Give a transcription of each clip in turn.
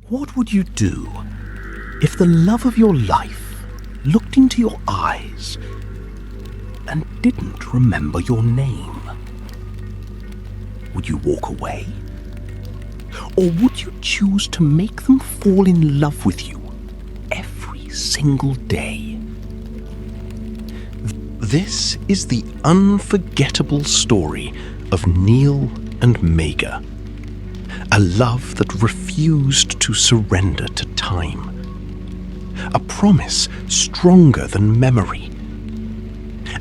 What would you do if the love of your life looked into your eyes and didn't remember your name? Would you walk away? Or would you choose to make them fall in love with you every single day? This is the unforgettable story of Neil and Megha. A love that refused to surrender to time. A promise stronger than memory.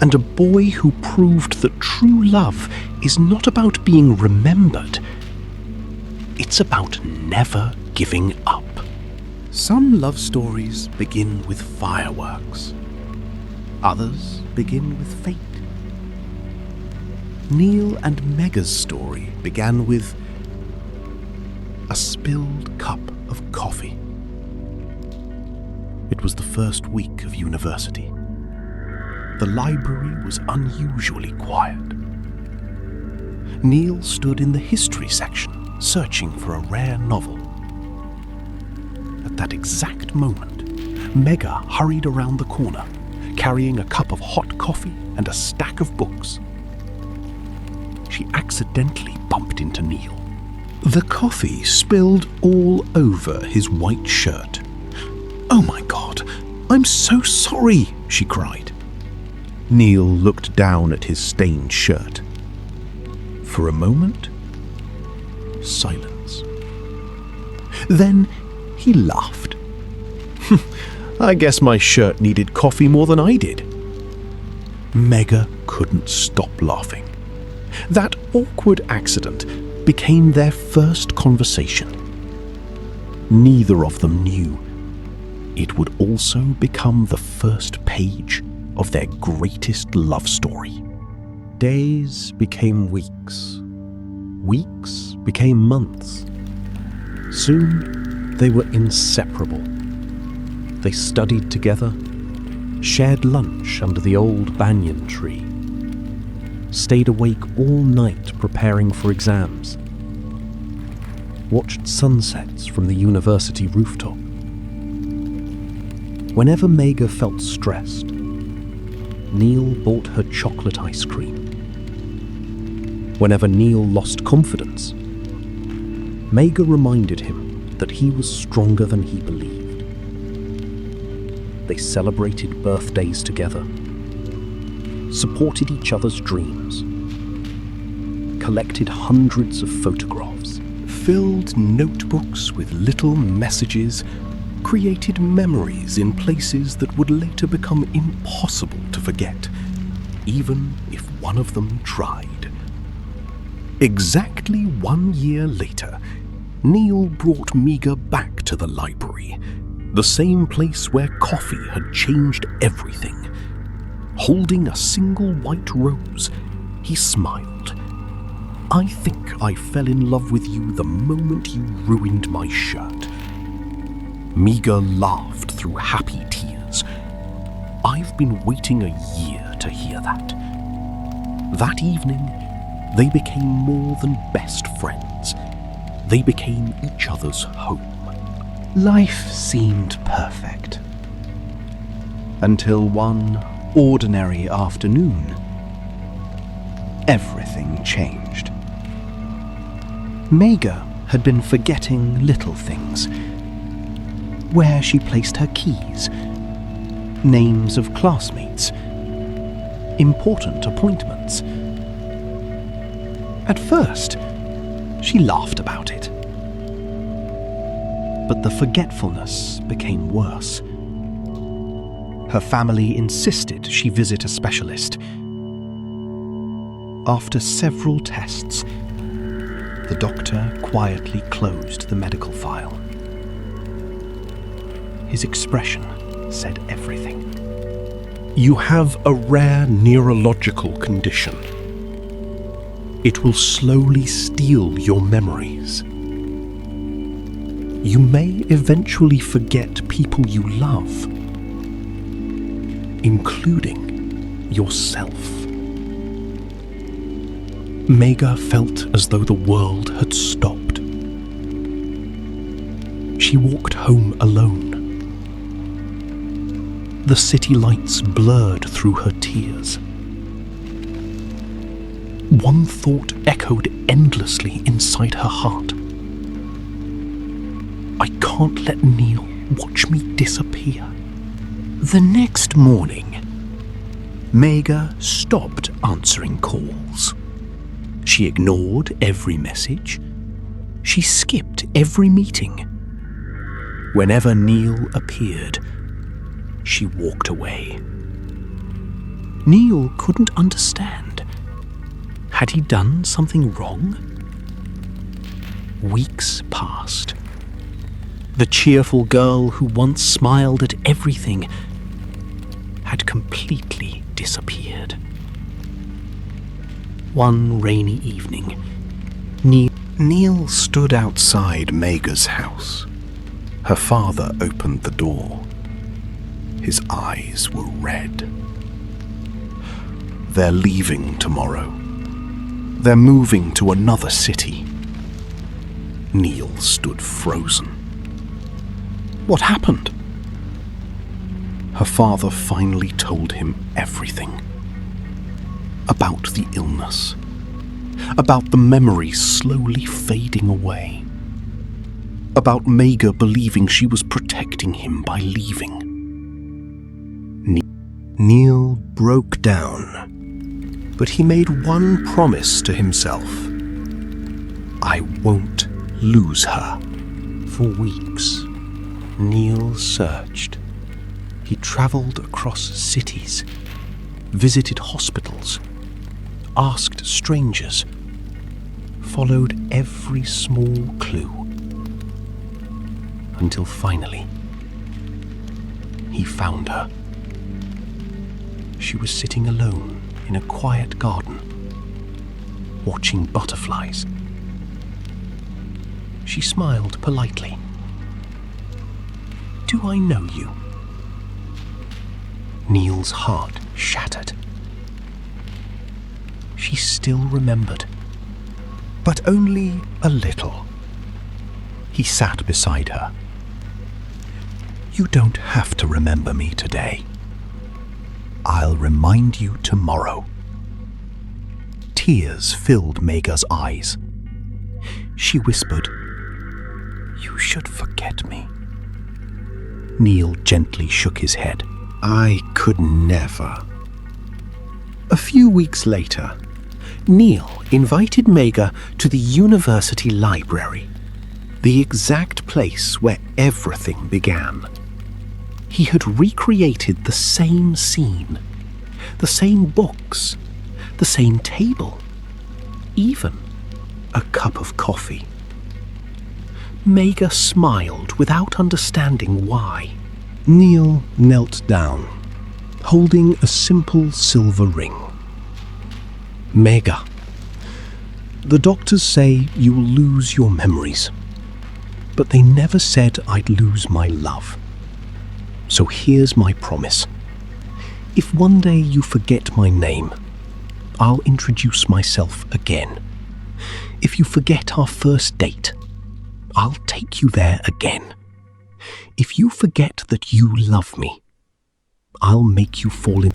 And a boy who proved that true love is not about being remembered. It's about never giving up. Some love stories begin with fireworks. Others begin with fate. Neil and Megha's story began with a spilled cup of coffee. It was the first week of university. The library was unusually quiet. Neil stood in the history section, searching for a rare novel. At that exact moment, Megha hurried around the corner, carrying a cup of hot coffee and a stack of books. She accidentally bumped into Neil. The coffee spilled all over his white shirt. "Oh my God, I'm so sorry," she cried. Neil looked down at his stained shirt. For a moment, silence. Then he laughed. "I guess my shirt needed coffee more than I did." Megha couldn't stop laughing. That awkward accident became their first conversation. Neither of them knew it would also become the first page of their greatest love story. Days became weeks. Weeks became months. Soon they were inseparable. They studied together, shared lunch under the old banyan tree, stayed awake all night preparing for exams, watched sunsets from the university rooftop. Whenever Megha felt stressed, Neil bought her chocolate ice cream. Whenever Neil lost confidence, Megha reminded him that he was stronger than he believed. They celebrated birthdays together, supported each other's dreams, collected hundreds of photographs, filled notebooks with little messages, created memories in places that would later become impossible to forget, even if one of them tried. Exactly 1 year later, Neil brought Megha back to the library, the same place where coffee had changed everything. Holding a single white rose, he smiled. "I think I fell in love with you the moment you ruined my shirt." Megha laughed through happy tears. "I've been waiting a year to hear that." That evening, they became more than best friends. They became each other's home. Life seemed perfect. Until one ordinary afternoon, everything changed. Megha had been forgetting little things. Where she placed her keys, names of classmates, important appointments. At first, she laughed about it. But the forgetfulness became worse. Her family insisted she visit a specialist. After several tests, the doctor quietly closed the medical file. His expression said everything. "You have a rare neurological condition. It will slowly steal your memories. You may eventually forget people you love, including yourself." Megha felt as though the world had stopped. She walked home alone. The city lights blurred through her tears. One thought echoed endlessly inside her heart. I can't let Neil watch me disappear. The next morning, Megha stopped answering calls. She ignored every message. She skipped every meeting. Whenever Neil appeared, she walked away. Neil couldn't understand. Had he done something wrong? Weeks passed. The cheerful girl who once smiled at everything had completely disappeared. One rainy evening, Neil stood outside Megha's house. Her father opened the door. His eyes were red. They're leaving tomorrow. They're moving to another city. Neil stood frozen. What happened? Her father finally told him everything. About the illness. About the memories slowly fading away. About Megha believing she was protecting him by leaving. Neil broke down, but he made one promise to himself. I won't lose her. For weeks, Neil searched. He traveled across cities, visited hospitals, asked strangers, followed every small clue, until finally he found her. She was sitting alone in a quiet garden, watching butterflies. She smiled politely. Do I know you? Neil's heart shattered. She still remembered, but only a little. He sat beside her. You don't have to remember me today. I'll remind you tomorrow. Tears filled Megha's eyes. She whispered, You should forget me. Neil gently shook his head. I could never. A few weeks later, Neil invited Megha to the university library, the exact place where everything began. He had recreated the same scene, the same books, the same table, even a cup of coffee. Megha smiled without understanding why. Neil knelt down, holding a simple silver ring. Megha, the doctors say you'll lose your memories, but they never said I'd lose my love. So here's my promise. If one day you forget my name, I'll introduce myself again. If you forget our first date, I'll take you there again. If you forget that you love me, I'll make you fall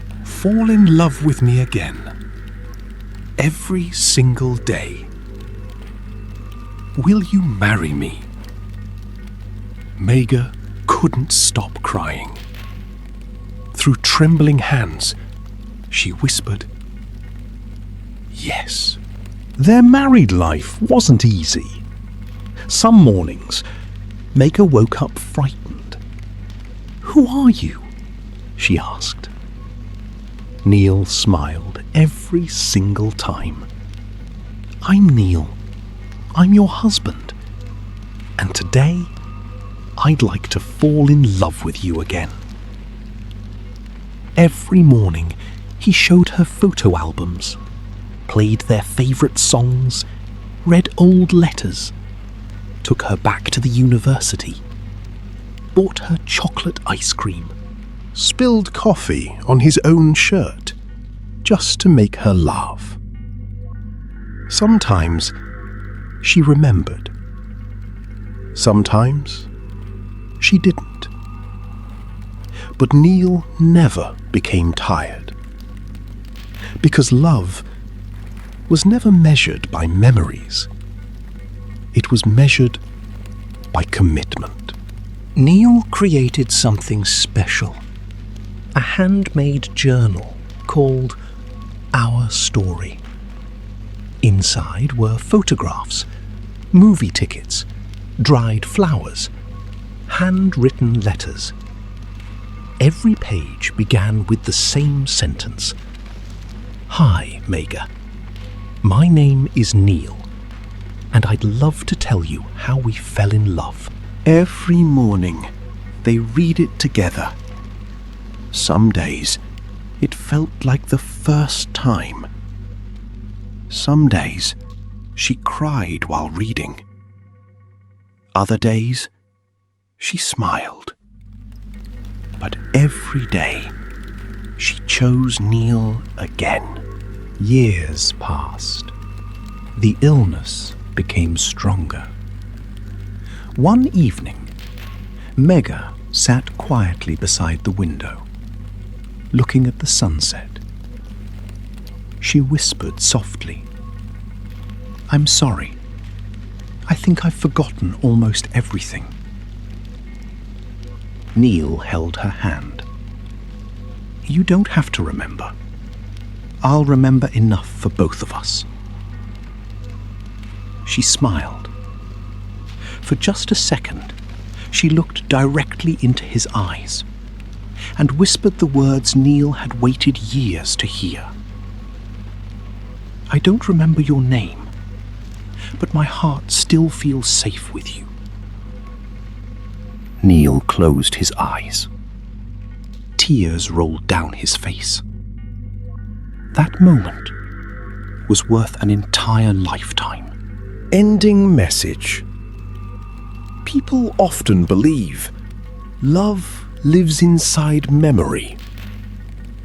in love with me again. Every single day. Will you marry me? Megha couldn't stop crying. Through trembling hands, she whispered, Yes. Their married life wasn't easy. Some mornings, Megha woke up frightened. Who are you? She asked. Neil smiled every single time. I'm Neil. I'm your husband. And today, I'd like to fall in love with you again. Every morning, he showed her photo albums, played their favourite songs, read old letters, took her back to the university, bought her chocolate ice cream, spilled coffee on his own shirt, just to make her laugh. Sometimes she remembered. Sometimes she didn't. But Neil never became tired, because love was never measured by memories. It was measured by commitment. Neil created something special, a handmade journal called Our Story. Inside were photographs, movie tickets, dried flowers, handwritten letters. Every page began with the same sentence. "Hi, Megha. My name is Neil, and I'd love to tell you how we fell in love." Every morning, they read it together. Some days, it felt like the first time. Some days, she cried while reading. Other days, she smiled. But every day, she chose Neil again. Years passed. The illness became stronger. One evening, Megha sat quietly beside the window, looking at the sunset. She whispered softly, "I'm sorry. I think I've forgotten almost everything." Neil held her hand. "You don't have to remember. I'll remember enough for both of us." She smiled. For just a second, she looked directly into his eyes and whispered the words Neil had waited years to hear. "I don't remember your name, but my heart still feels safe with you." Neil closed his eyes. Tears rolled down his face. That moment was worth an entire lifetime. Ending message. People often believe love lives inside memory.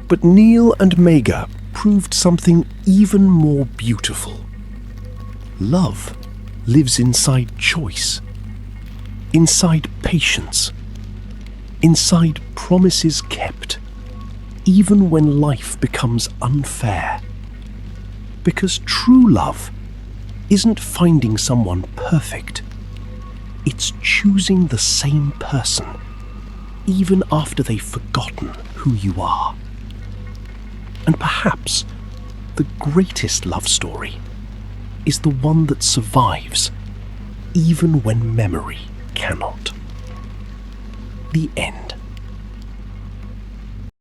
But Neil and Megha proved something even more beautiful. Love lives inside choice, inside patience, inside promises kept, even when life becomes unfair. Because true love isn't finding someone perfect. It's choosing the same person, even after they've forgotten who you are. And perhaps the greatest love story is the one that survives, even when memory cannot. The end.